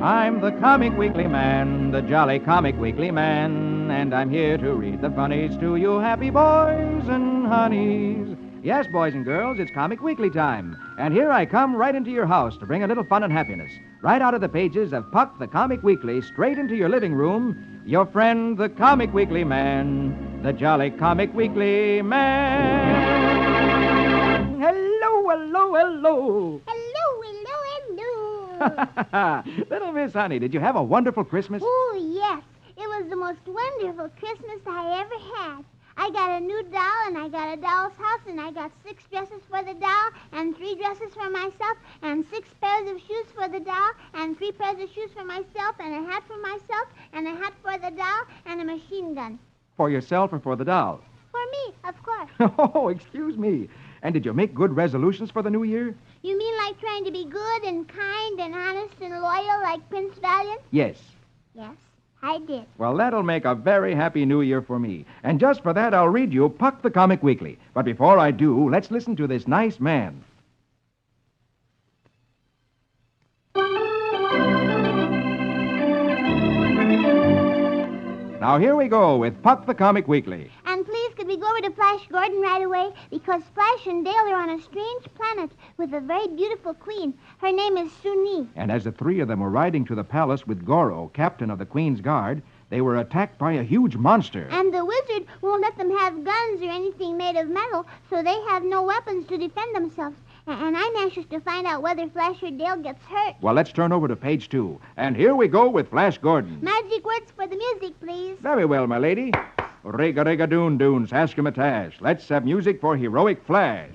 I'm the Comic Weekly Man, the jolly Comic Weekly Man, and I'm here to read the funnies to you happy boys and honeys. Yes, boys and girls, it's Comic Weekly time, and here I come right into your house to bring a little fun and happiness. Right out of the pages of Puck the Comic Weekly, straight into your living room, your friend, the Comic Weekly Man, the jolly Comic Weekly Man. Hello, hello, hello. Hello, hello, hello. Little Miss Honey, did you have a wonderful Christmas? Oh, yes. It was the most wonderful Christmas I ever had. I got a new doll, and I got a doll's house, and I got 6 dresses for the doll, and 3 dresses for myself, and 6 pairs of shoes for the doll, and 3 pairs of shoes for myself, and a hat for myself, and a hat for the doll, and a machine gun. For yourself or for the doll? For me, of course. Oh, excuse me. And did you make good resolutions for the new year? You mean like trying to be good and kind and honest and loyal like Prince Valiant? Yes. Yes, I did. Well, that'll make a very happy new year for me. And just for that, I'll read you Puck the Comic Weekly. But before I do, let's listen to this nice man. Now, here we go with Puck the Comic Weekly. And please, could we go over to Flash Gordon right away? Because Flash and Dale are on a strange planet with a very beautiful queen. Her name is Suni. And as the 3 of them were riding to the palace with Goro, captain of the Queen's Guard, they were attacked by a huge monster. And the wizard won't let them have guns or anything made of metal, so they have no weapons to defend themselves. And I'm anxious to find out whether Flash or Dale gets hurt. Well, let's turn over to page 2. And here we go with Flash Gordon. Magic words for the music, please. Very well, my lady. Riga-riga-doon-doon, saskimatash. Let's have music for heroic Flash.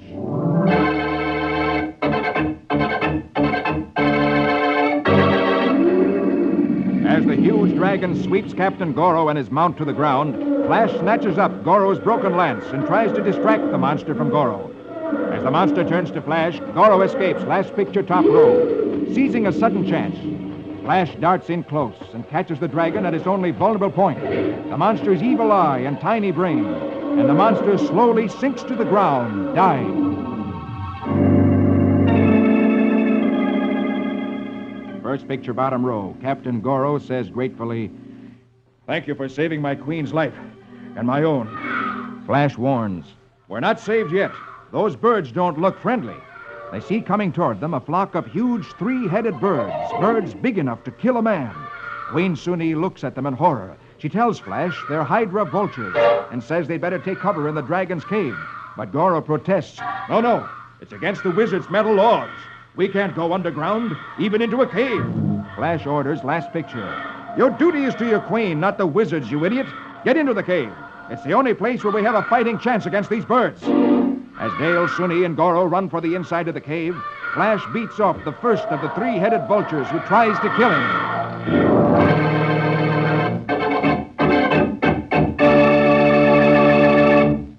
As the huge dragon sweeps Captain Goro and his mount to the ground, Flash snatches up Goro's broken lance and tries to distract the monster from Goro. As the monster turns to Flash, Goro escapes, last picture top row. Seizing a sudden chance, Flash darts in close and catches the dragon at its only vulnerable point, the monster's evil eye and tiny brain, and the monster slowly sinks to the ground, dying. First picture bottom row, Captain Goro says gratefully, "Thank you for saving my queen's life, and my own." Flash warns, "We're not saved yet. Those birds don't look friendly." They see coming toward them a flock of huge 3-headed birds big enough to kill a man. Queen Suni looks at them in horror. She tells Flash they're Hydra vultures and says they'd better take cover in the dragon's cave. But Goro protests, No, it's against the wizard's metal laws. We can't go underground, even into a cave." Flash orders, last picture, "Your duty is to your queen, not the wizard's, you idiot. Get into the cave. It's the only place where we have a fighting chance against these birds." As Dale, Suni, and Goro run for the inside of the cave, Flash beats off the first of the 3-headed vultures who tries to kill him.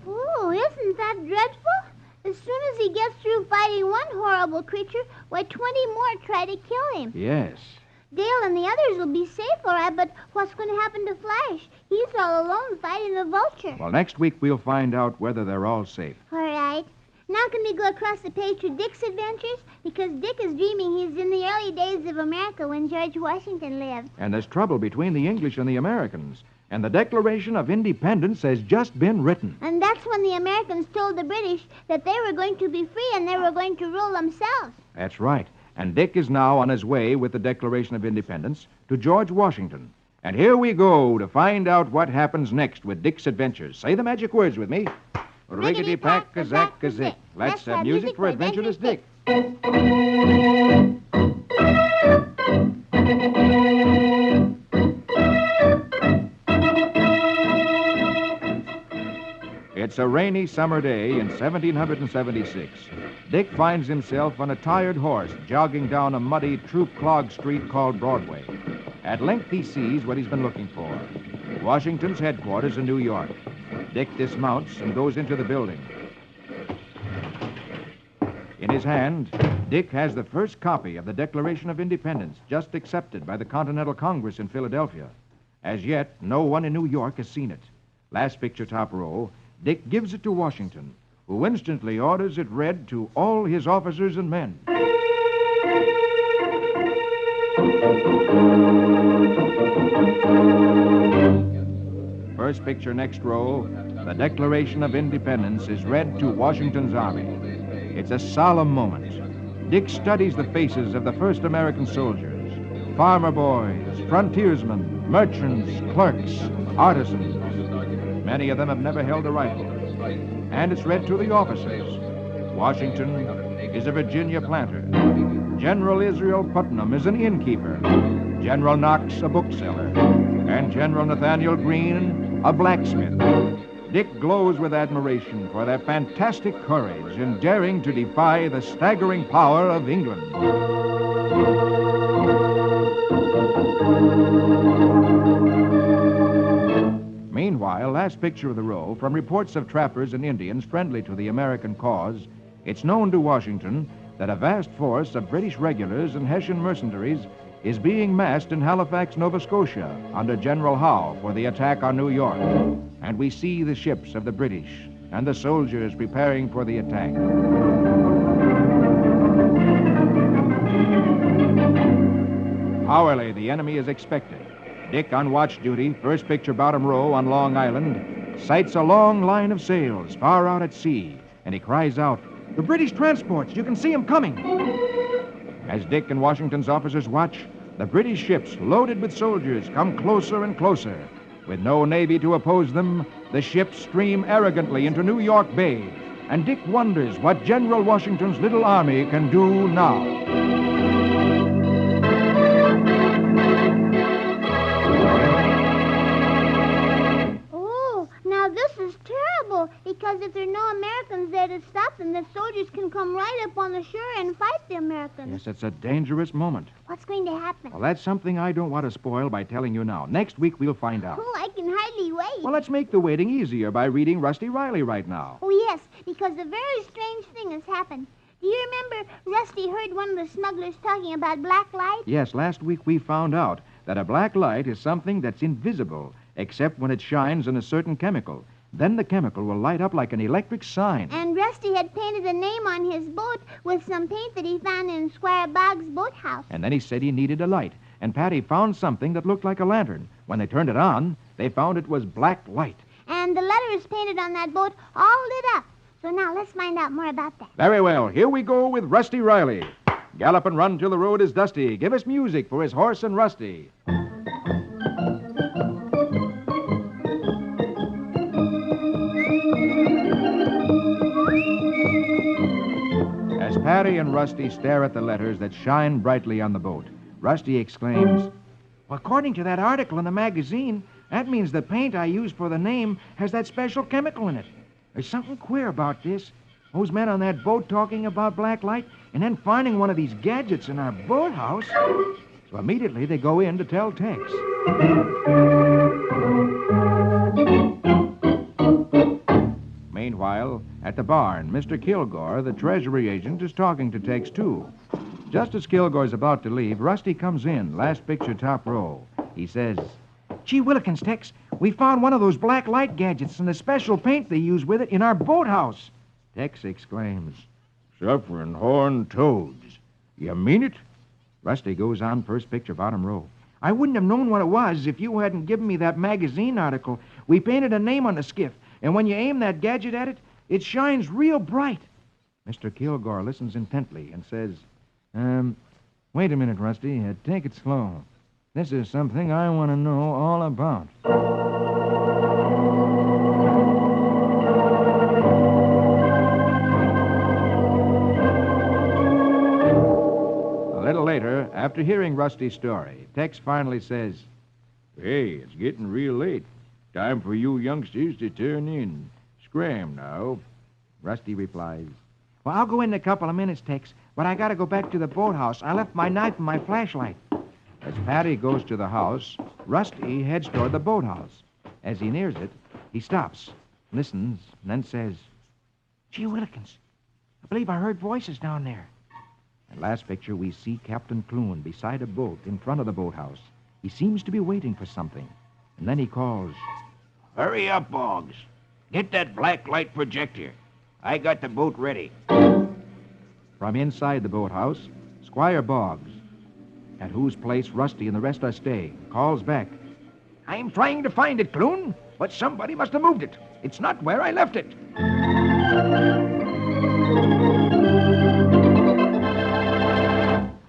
Ooh, isn't that dreadful? As soon as he gets through fighting one horrible creature, why, 20 more try to kill him. Yes. Dale and the others will be safe, all right, but what's going to happen to Flash? He's all alone fighting the vulture. Well, next week we'll find out whether they're all safe. All right. Now can we go across the page to Dick's adventures? Because Dick is dreaming he's in the early days of America when George Washington lived. And there's trouble between the English and the Americans. And the Declaration of Independence has just been written. And that's when the Americans told the British that they were going to be free and they were going to rule themselves. That's right. And Dick is now on his way with the Declaration of Independence to George Washington. And here we go to find out what happens next with Dick's adventures. Say the magic words with me. Riggedy-pack-a-zack-a-zick. Let's have music for Adventurous Dick. It's a rainy summer day in 1776. Dick finds himself on a tired horse jogging down a muddy, troop-clogged street called Broadway. At length he sees what he's been looking for, Washington's headquarters in New York. Dick dismounts and goes into the building. In his hand, Dick has the first copy of the Declaration of Independence, just accepted by the Continental Congress in Philadelphia. As yet, no one in New York has seen it. Last picture top row, Dick gives it to Washington, who instantly orders it read to all his officers and men. First picture, next row, the Declaration of Independence is read to Washington's army. It's a solemn moment. Dick studies the faces of the first American soldiers, farmer boys, frontiersmen, merchants, clerks, artisans. Many of them have never held a rifle. And it's read to the officers. Washington is a Virginia planter. General Israel Putnam is an innkeeper. General Knox, a bookseller. And General Nathaniel Greene, a blacksmith. Dick glows with admiration for their fantastic courage in daring to defy the staggering power of England. Meanwhile, last picture of the row, from reports of trappers and Indians friendly to the American cause, it's known to Washington that a vast force of British regulars and Hessian mercenaries is being massed in Halifax, Nova Scotia, under General Howe for the attack on New York. And we see the ships of the British and the soldiers preparing for the attack. Hourly, the enemy is expected. Dick, on watch duty, first picture bottom row on Long Island, sights a long line of sails far out at sea, and he cries out, "The British transports! You can see them coming!" As Dick and Washington's officers watch, the British ships, loaded with soldiers, come closer and closer. With no navy to oppose them, the ships stream arrogantly into New York Bay, and Dick wonders what General Washington's little army can do now. Because if there are no Americans there to stop them, the soldiers can come right up on the shore and fight the Americans. Yes, it's a dangerous moment. What's going to happen? Well, that's something I don't want to spoil by telling you now. Next week, we'll find out. Oh, I can hardly wait. Well, let's make the waiting easier by reading Rusty Riley right now. Oh, yes, because a very strange thing has happened. Do you remember Rusty heard one of the smugglers talking about black light? Yes, last week we found out that a black light is something that's invisible, except when it shines in a certain chemical. Then the chemical will light up like an electric sign. And Rusty had painted a name on his boat with some paint that he found in Squire Boggs' boathouse. And then he said he needed a light. And Patty found something that looked like a lantern. When they turned it on, they found it was black light. And the letters painted on that boat all lit up. So now let's find out more about that. Very well. Here we go with Rusty Riley. Gallop and run till the road is dusty. Give us music for his horse and Rusty. As Patty and Rusty stare at the letters that shine brightly on the boat, Rusty exclaims, "Well, according to that article in the magazine, that means the paint I used for the name has that special chemical in it. There's something queer about this. Those men on that boat talking about black light and then finding one of these gadgets in our boathouse." So immediately they go in to tell Tex. Meanwhile, at the barn, Mr. Kilgore, the Treasury agent, is talking to Tex, too. Just as Kilgore's about to leave, Rusty comes in, last picture top row. He says, "Gee Willikins, Tex, we found one of those black light gadgets and the special paint they use with it in our boathouse." Tex exclaims, "Suffering horned toads. You mean it?" Rusty goes on, first picture bottom row. "I wouldn't have known what it was if you hadn't given me that magazine article. We painted a name on the skiff. And when you aim that gadget at it, it shines real bright." Mr. Kilgore listens intently and says, Wait a minute, Rusty. Take it slow. This is something I want to know all about." A little later, after hearing Rusty's story, Tex finally says, "Hey, it's getting real late. Time for you youngsters to turn in. Scram now." Rusty replies, "Well, I'll go in a couple of minutes, Tex, but I got to go back to the boathouse. I left my knife and my flashlight." As Patty goes to the house, Rusty heads toward the boathouse. As he nears it, he stops, listens, and then says, "Gee Willikins, I believe I heard voices down there." And last picture, we see Captain Clune beside a boat in front of the boathouse. He seems to be waiting for something. And then he calls, "Hurry up, Boggs. Get that black light projector. I got the boat ready." From inside the boathouse, Squire Boggs. at whose place Rusty and the rest are staying, calls back. I'm trying to find it, Clune, but somebody must have moved it. It's not where I left it.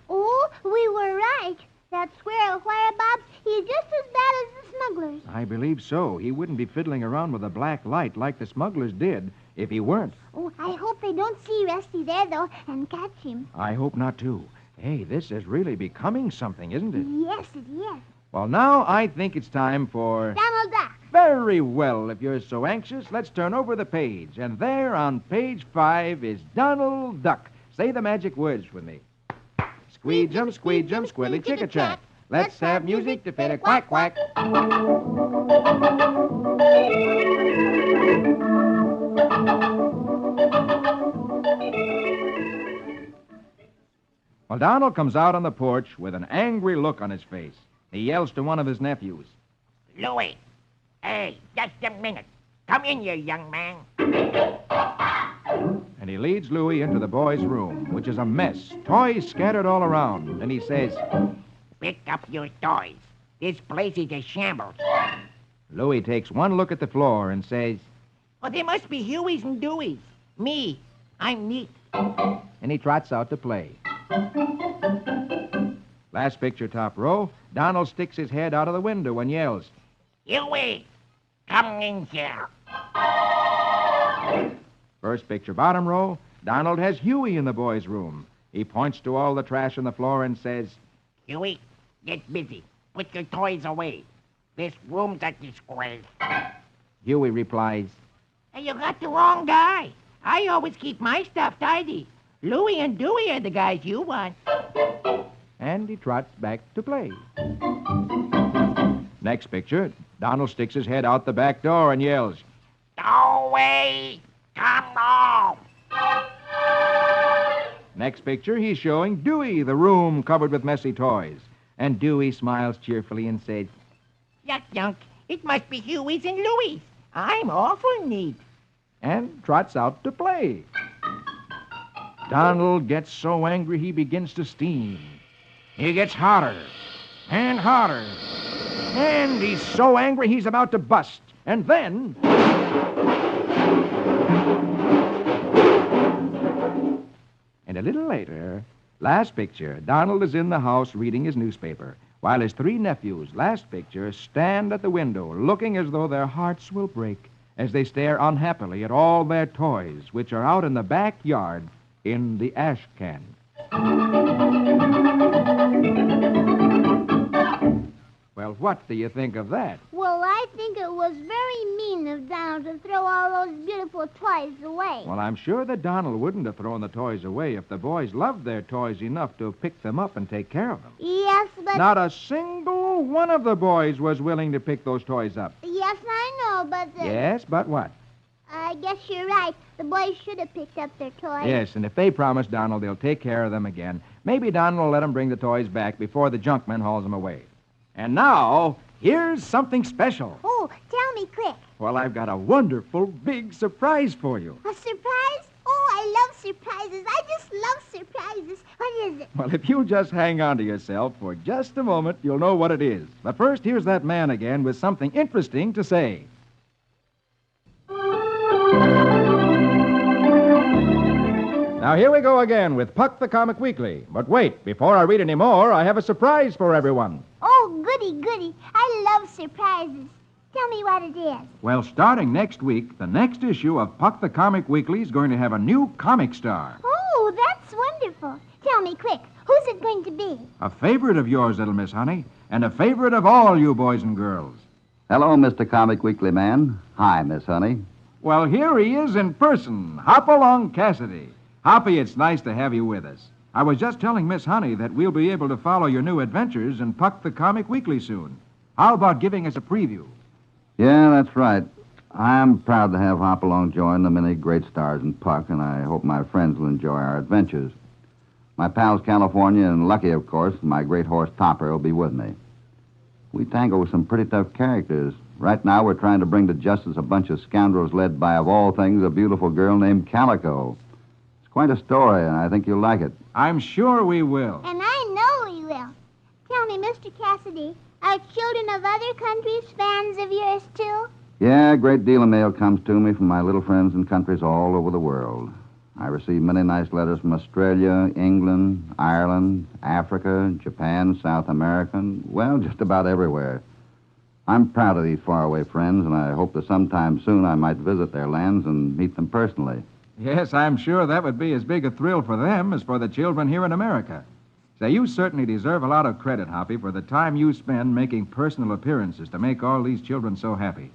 Oh, we were right. That squirrel whereabouts, he's just as bad as the smugglers. I believe so. He wouldn't be fiddling around with a black light like the smugglers did if he weren't. Oh, I hope they don't see Rusty there, though, and catch him. I hope not, too. Hey, this is really becoming something, isn't it? Yes, it is. Well, now I think it's time for... Donald Duck. Very well. If you're so anxious, let's turn over the page. And there on page 5 is Donald Duck. Say the magic words with me. Squeejum, squeejum, squilly chicka-chack. Let's have music to fit a quack quack. Well, Donald comes out on the porch with an angry look on his face. He yells to one of his nephews. Louis, hey, just a minute. Come in, you young man. And he leads Louis into the boys' room, which is a mess, toys scattered all around. And he says, Pick up your toys. This place is a shambles. Louis takes one look at the floor and says, Oh, there must be Hueys and Deweys. Me, I'm neat. and he trots out to play. Last picture, top row, Donald sticks his head out of the window and yells, Huey, come in here. First picture, bottom row, Donald has Huey in the boys' room. He points to all the trash on the floor and says, Huey, get busy. Put your toys away. This room's a disgrace. Huey replies, Hey, you got the wrong guy. I always keep my stuff tidy. Louie and Dewey are the guys you want. and he trots back to play. Next picture, Donald sticks his head out the back door and yells, Dewey, come home. Next picture, he's showing Dewey the room covered with messy toys. And Dewey smiles cheerfully and says, Yuck, yunk. It must be Huey's and Louie's. I'm awful neat. and trots out to play. Donald gets so angry he begins to steam. He gets hotter and hotter. And he's so angry he's about to bust. And then... And a little later, last picture, Donald is in the house reading his newspaper, while his 3 nephews, last picture, stand at the window, looking as though their hearts will break as they stare unhappily at all their toys, which are out in the backyard in the ash can. Well, what do you think of that? Well, I think it was very mean of Donald to throw all those beautiful toys away. Well, I'm sure that Donald wouldn't have thrown the toys away if the boys loved their toys enough to pick them up and take care of them. Yes, but... Not a single one of the boys was willing to pick those toys up. Yes, I know, but... Yes, but what? I guess you're right. The boys should have picked up their toys. Yes, and if they promise Donald they'll take care of them again, maybe Donald will let them bring the toys back before the junkman hauls them away. And now, here's something special. Oh, tell me quick. Well, I've got a wonderful big surprise for you. A surprise? Oh, I love surprises. I just love surprises. What is it? Well, if you just hang on to yourself for just a moment, you'll know what it is. But first, here's that man again with something interesting to say. Now, here we go again with Puck the Comic Weekly. But wait, before I read any more, I have a surprise for everyone. Oh, goody, goody. I love surprises. Tell me what it is. Well, starting next week, the next issue of Puck the Comic Weekly is going to have a new comic star. Oh, that's wonderful. Tell me quick. Who's it going to be? A favorite of yours, little Miss Honey, and a favorite of all you boys and girls. Hello, Mr. Comic Weekly Man. Hi, Miss Honey. Well, here he is in person, Hop-Along Cassidy. Hoppy, it's nice to have you with us. I was just telling Miss Honey that we'll be able to follow your new adventures in Puck the Comic Weekly soon. How about giving us a preview? Yeah, that's right. I'm proud to have Hopalong join the many great stars in Puck, and I hope my friends will enjoy our adventures. My pals California and Lucky, of course, and my great horse Topper will be with me. We tangle with some pretty tough characters. Right now, we're trying to bring to justice a bunch of scoundrels led by, of all things, a beautiful girl named Calico. It's quite a story, and I think you'll like it. I'm sure we will. And I know we will. Mr. Cassidy, are children of other countries fans of yours, too? Yeah, a great deal of mail comes to me from my little friends in countries all over the world. I receive many nice letters from Australia, England, Ireland, Africa, Japan, South America, well, just about everywhere. I'm proud of these faraway friends, and I hope that sometime soon I might visit their lands and meet them personally. Yes, I'm sure that would be as big a thrill for them as for the children here in America. Say, you certainly deserve a lot of credit, Hoppy, for the time you spend making personal appearances to make all these children so happy.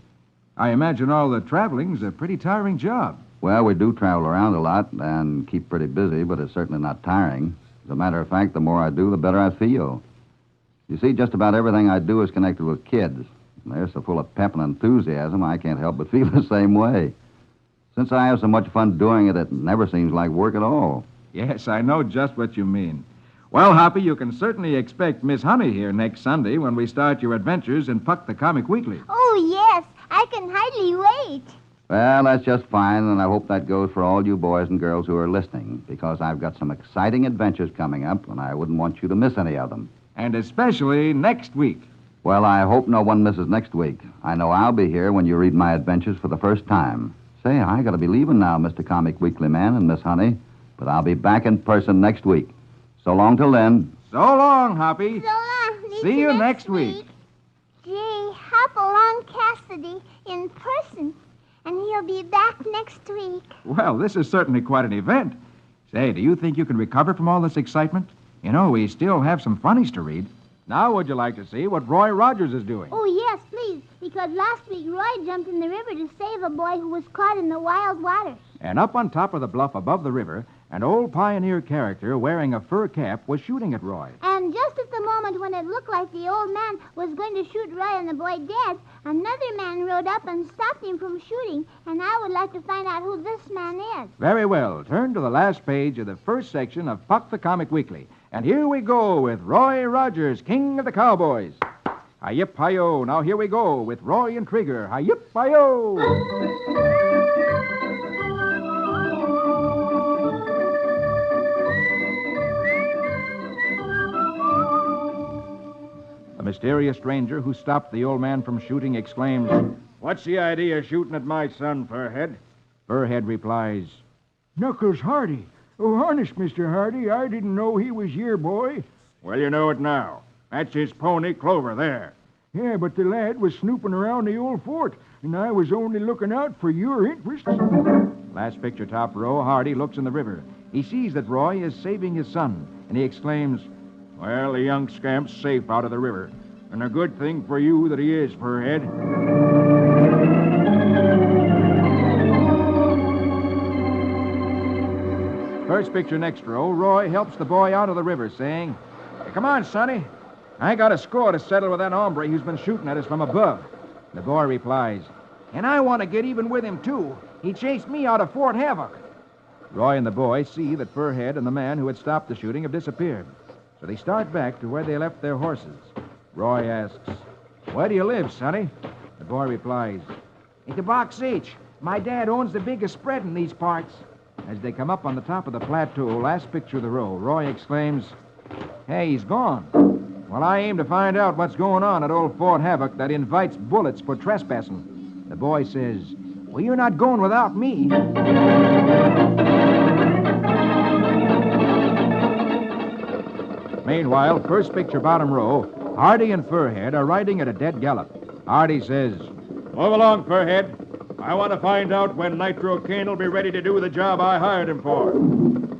I imagine all the traveling's a pretty tiring job. Well, we do travel around a lot and keep pretty busy, but it's certainly not tiring. As a matter of fact, the more I do, the better I feel. You see, just about everything I do is connected with kids. They're so full of pep and enthusiasm, I can't help but feel the same way. Since I have so much fun doing it, it never seems like work at all. Yes, I know just what you mean. Well, Hoppy, you can certainly expect Miss Honey here next Sunday when we start your adventures in Puck the Comic Weekly. Oh, yes. I can hardly wait. Well, that's just fine, and I hope that goes for all you boys and girls who are listening, because I've got some exciting adventures coming up, and I wouldn't want you to miss any of them. And especially next week. Well, I hope no one misses next week. I know I'll be here when you read my adventures for the first time. Say, I gotta be leaving now, Mr. Comic Weekly Man and Miss Honey, but I'll be back in person next week. So long till then. So long, Hoppy. So long. See you next week. Gee, hop along Cassidy in person, and he'll be back next week. Well, this is certainly quite an event. Say, do you think you can recover from all this excitement? You know, we still have some funnies to read. Now, would you like to see what Roy Rogers is doing? Oh, yes, please, because last week Roy jumped in the river to save a boy who was caught in the wild waters. And up on top of the bluff above the river, an old pioneer character wearing a fur cap was shooting at Roy. And just at the moment when it looked like the old man was going to shoot Roy and the boy dead, another man rode up and stopped him from shooting, and I would like to find out who this man is. Very well. Turn to the last page of the first section of Puck the Comic Weekly. And here we go with Roy Rogers, King of the Cowboys. Hi-yip, hi-yo. Now here we go with Roy and Krieger. Hi-yip, hi-yo. The mysterious stranger who stopped the old man from shooting exclaims, "What's the idea of shooting at my son, Furhead?" Furhead replies, Knuckles Hardy. Oh, honest, Mr. Hardy, I didn't know he was your boy. "Well, you know it now. That's his pony, Clover, there." Yeah, but the lad was snooping around the old fort, and I was only looking out for your interests. Last picture, top row, Hardy looks in the river. He sees that Roy is saving his son, and he exclaims, "Well, the young scamp's safe out of the river, and a good thing for you that he is, Furhead." First picture, next row, Roy helps the boy out of the river, saying, "Hey, come on, Sonny. I got a score to settle with that hombre who's been shooting at us from above." The boy replies, "And I want to get even with him, too. He chased me out of Fort Havoc." Roy and the boy see that Furhead and the man who had stopped the shooting have disappeared. So they start back to where they left their horses. Roy asks, "Where do you live, Sonny?" The boy replies, "At the Box H. My dad owns the biggest spread in these parts." As they come up on the top of the plateau, last picture of the row, Roy exclaims, "Hey, he's gone. Well, I aim to find out what's going on at old Fort Havoc that invites bullets for trespassing." The boy says, "Well, you're not going without me." Meanwhile, first picture, bottom row, Hardy and Furhead are riding at a dead gallop. Hardy says, "Move along, Furhead. I want to find out when Nitro Kane will be ready to do the job I hired him for."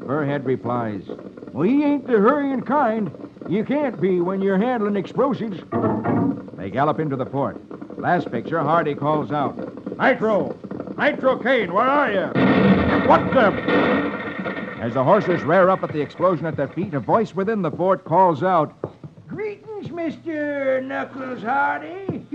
Furhead replies, Well, he ain't the hurrying kind. You can't be when you're handling explosives. They gallop into the fort. Last picture, Hardy calls out, "Nitro! Nitro Kane, where are you?" "What the—" As the horses rear up at the explosion at their feet, a voice within the fort calls out, Greetings, Mr. Knuckles Hardy.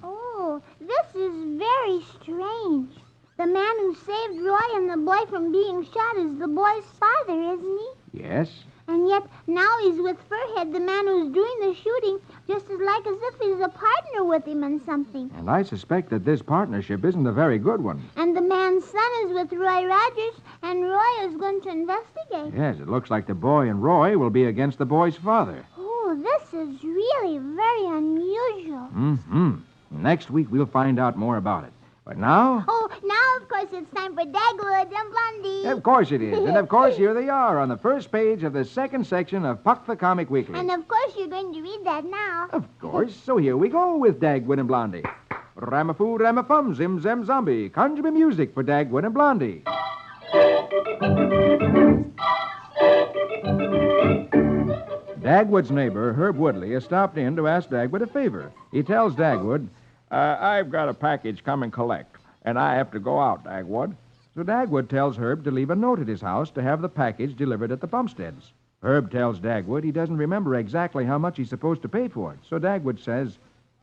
Oh, this is very strange. The man who saved Roy and the boy from being shot is the boy's father, isn't he? "Yes." And yet now he's with Furhead, the man who's doing the shooting, just as like as if he's a partner with him in something. And I suspect that this partnership isn't a very good one. And the man's son is with Roy Rogers, and Roy is going to investigate. Yes, it looks like the boy and Roy will be against the boy's father. Oh, this is really very unusual. Mm-hmm. Next week we'll find out more about it. But now... Oh, now, of course, it's time for Dagwood and Blondie. Of course it is. And of course, here they are on the first page of the second section of Puck the Comic Weekly. And of course you're going to read that now. Of course. So here we go with Dagwood and Blondie. Ramafoo, ramafum, zim, zam, zombie. Conjure me music for Dagwood and Blondie. Dagwood's neighbor, Herb Woodley, has stopped in to ask Dagwood a favor. He tells Dagwood, I've got a package come and collect, and I have to go out, Dagwood. so Dagwood tells Herb to leave a note at his house to have the package delivered at the Bumsteads. Herb tells Dagwood he doesn't remember exactly how much he's supposed to pay for it, so Dagwood says,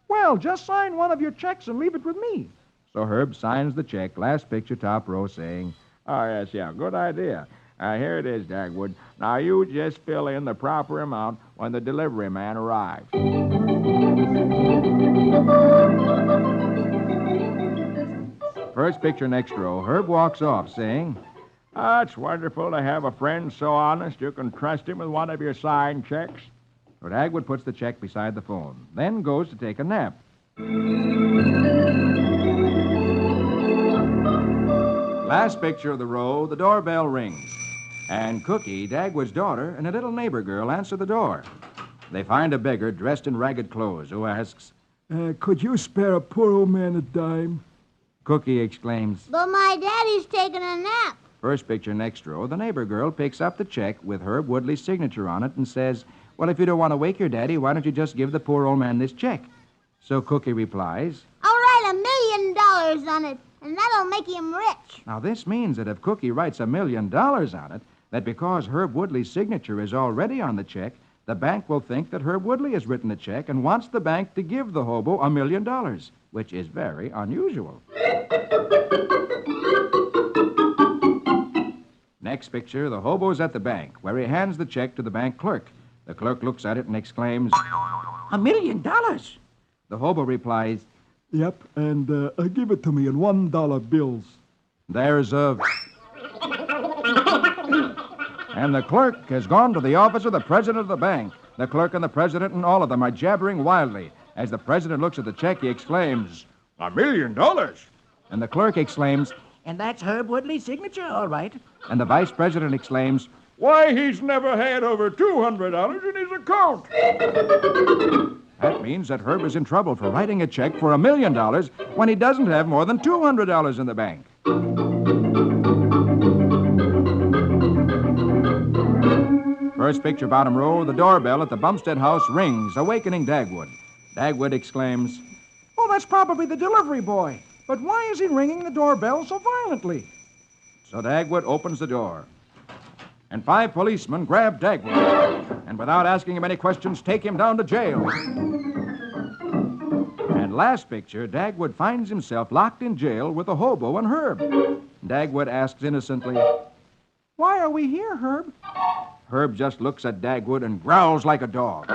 well, just sign one of your checks and leave it with me. So Herb signs the check, last picture, top row, saying, Oh, yes, yeah, good idea. Here it is, Dagwood. Now, you just fill in the proper amount when the delivery man arrives. First picture next row, Herb walks off, saying, It's wonderful to have a friend so honest you can trust him with one of your signed checks. So Dagwood puts the check beside the phone, then goes to take a nap. Last picture of the row, the doorbell rings. And Cookie, Dagwood's daughter, and a little neighbor girl answer the door. They find a beggar dressed in ragged clothes who asks, Could you spare a poor old man a dime? Cookie exclaims, But my daddy's taking a nap. First picture next row, the neighbor girl picks up the check with Herb Woodley's signature on it and says, well, if you don't want to wake your daddy, why don't you just give the poor old man this check? So Cookie replies, I'll write $1 million on it, and that'll make him rich. now this means that if Cookie writes $1 million on it, that because Herb Woodley's signature is already on the check, the bank will think that Herb Woodley has written the check and wants the bank to give the hobo $1 million, which is very unusual. Next picture, the hobo's at the bank, where he hands the check to the bank clerk. The clerk looks at it and exclaims, $1 million? The hobo replies, Yep, and give it to me in $1 bills. there's a... And the clerk has gone to the office of the president of the bank. The clerk and the president and all of them are jabbering wildly. As the president looks at the check, he exclaims, $1 million? and the clerk exclaims, And that's Herb Woodley's signature, all right. and the vice president exclaims, Why, he's never had over $200 in his account. that means that Herb is in trouble for writing a check for $1 million when he doesn't have more than $200 in the bank. First picture, bottom row, the doorbell at the Bumstead house rings, awakening Dagwood. Dagwood exclaims, oh, that's probably the delivery boy. But why is he ringing the doorbell so violently? So Dagwood opens the door. And 5 policemen grab Dagwood, and without asking him any questions, take him down to jail. And last picture, Dagwood finds himself locked in jail with a hobo and Herb. Dagwood asks innocently, why are we here, Herb? Herb just looks at Dagwood and growls like a dog.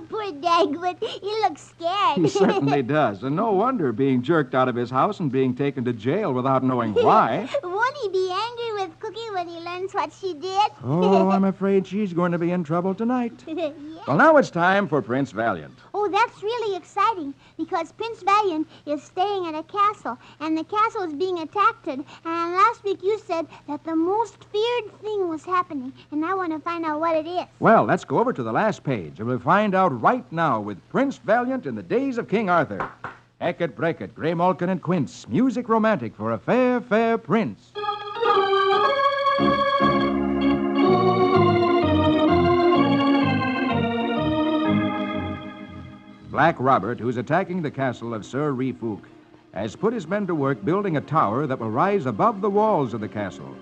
Poor Dagwood. He looks scared. He certainly does, and no wonder being jerked out of his house and being taken to jail without knowing why. Won't he be angry with Cookie when he learns what she did? Oh, I'm afraid she's going to be in trouble tonight. Yeah. Well, now it's time for Prince Valiant. Oh, that's really exciting because Prince Valiant is staying at a castle, and the castle is being attacked. And last week you said that the most feared thing was happening, and I want to find out what it is. Well, let's go over to the last page, and we'll find out right now with Prince Valiant in the days of King Arthur. Hackett, Brackett, Grey Malkin, and Quince, music romantic for a fair, fair prince. Black Robert, who's attacking the castle of Sir Reefook, has put his men to work building a tower that will rise above the walls of the castle.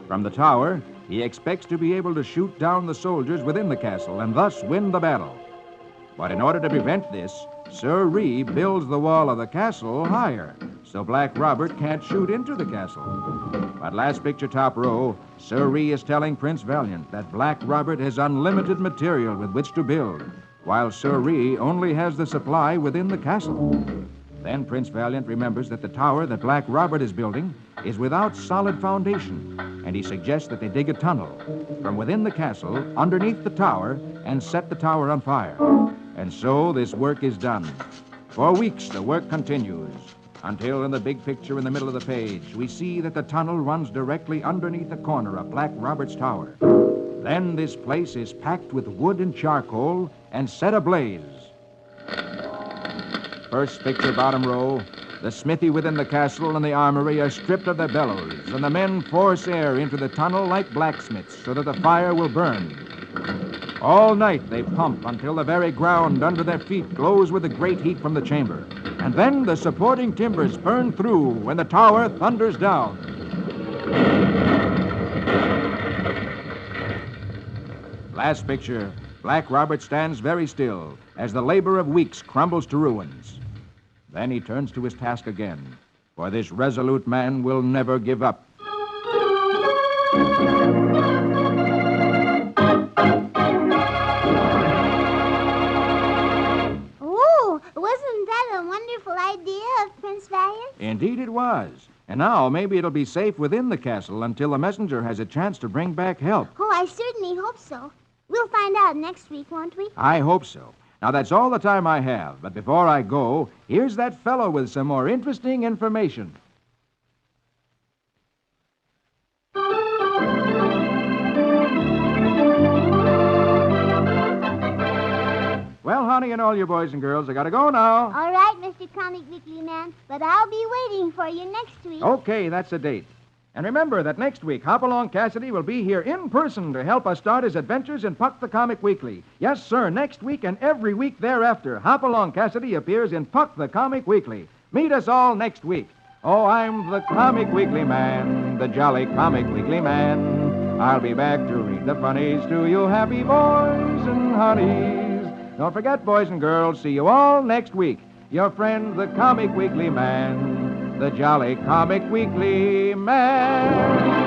From the tower, he expects to be able to shoot down the soldiers within the castle and thus win the battle. But in order to prevent this, Sir Ree builds the wall of the castle higher so Black Robert can't shoot into the castle. But last picture, top row, Sir Ree is telling Prince Valiant that Black Robert has unlimited material with which to build, while Sir Ree only has the supply within the castle. Then Prince Valiant remembers that the tower that Black Robert is building is without solid foundation, and he suggests that they dig a tunnel from within the castle underneath the tower and set the tower on fire. And so this work is done. For weeks, the work continues, until in the big picture in the middle of the page, we see that the tunnel runs directly underneath the corner of Black Robert's tower. Then this place is packed with wood and charcoal and set ablaze. First picture, bottom row, the smithy within the castle and the armory are stripped of their bellows, and the men force air into the tunnel like blacksmiths so that the fire will burn. All night they pump until the very ground under their feet glows with the great heat from the chamber. And then the supporting timbers burn through when the tower thunders down. Last picture, Black Robert stands very still as the labor of weeks crumbles to ruins. Then he turns to his task again, for this resolute man will never give up. Oh, wasn't that a wonderful idea of Prince Valiant? Indeed it was. And now maybe it'll be safe within the castle until the messenger has a chance to bring back help. Oh, I certainly hope so. We'll find out next week, won't we? I hope so. Now, that's all the time I have. But before I go, here's that fellow with some more interesting information. Well, honey, and all you boys and girls, I gotta go now. All right, Mr. Comic Weekly Man, but I'll be waiting for you next week. Okay, that's a date. And remember that next week, Hopalong Cassidy will be here in person to help us start his adventures in Puck the Comic Weekly. Yes, sir, next week and every week thereafter, Hopalong Cassidy appears in Puck the Comic Weekly. Meet us all next week. Oh, I'm the Comic Weekly Man, the jolly Comic Weekly Man. I'll be back to read the funnies to you happy boys and honeys. Don't forget, boys and girls, see you all next week. Your friend, the Comic Weekly Man, the jolly Comic Weekly Man.